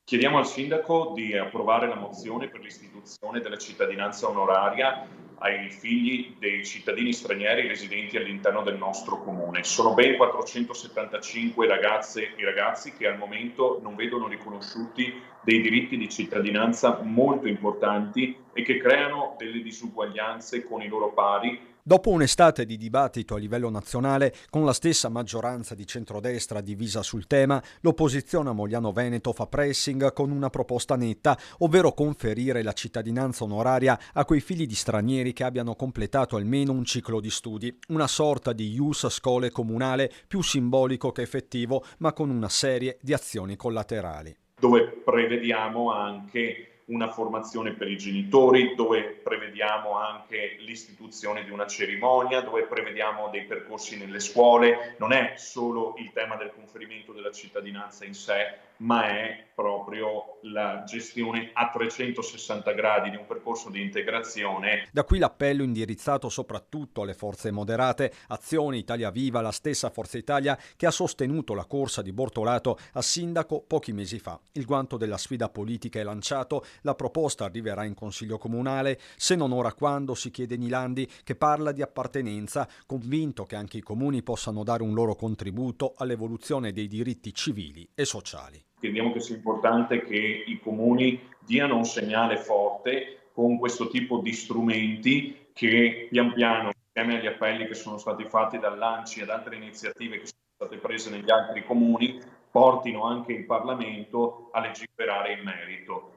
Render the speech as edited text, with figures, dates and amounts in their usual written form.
Chiediamo al sindaco di approvare la mozione per l'istituzione della cittadinanza onoraria ai figli dei cittadini stranieri residenti all'interno del nostro comune. Sono ben 475 ragazze e ragazzi che al momento non vedono riconosciuti dei diritti di cittadinanza molto importanti e che creano delle disuguaglianze con i loro pari. Dopo un'estate di dibattito a livello nazionale, con la stessa maggioranza di centrodestra divisa sul tema, l'opposizione a Mogliano Veneto fa pressing con una proposta netta, ovvero conferire la cittadinanza onoraria a quei figli di stranieri che abbiano completato almeno un ciclo di studi, una sorta di ius scholae comunale più simbolico che effettivo, ma con una serie di azioni collaterali. Dove prevediamo anche una formazione per i genitori, dove prevediamo anche l'istituzione di una cerimonia, dove prevediamo dei percorsi nelle scuole. Non è solo il tema del conferimento della cittadinanza in sé, ma è proprio la gestione a 360 gradi di un percorso di integrazione. Da qui l'appello indirizzato soprattutto alle forze moderate, Azione, Italia Viva, la stessa Forza Italia che ha sostenuto la corsa di Bortolato a sindaco pochi mesi fa. Il guanto della sfida politica è lanciato, la proposta arriverà in Consiglio Comunale, se non ora quando, si chiede Nilandi, che parla di appartenenza, convinto che anche i comuni possano dare un loro contributo all'evoluzione dei diritti civili e sociali. Crediamo che sia importante che i comuni diano un segnale forte con questo tipo di strumenti che pian piano, insieme agli appelli che sono stati fatti dall'ANCI ed altre iniziative che sono state prese negli altri comuni, portino anche il Parlamento a legiferare in merito.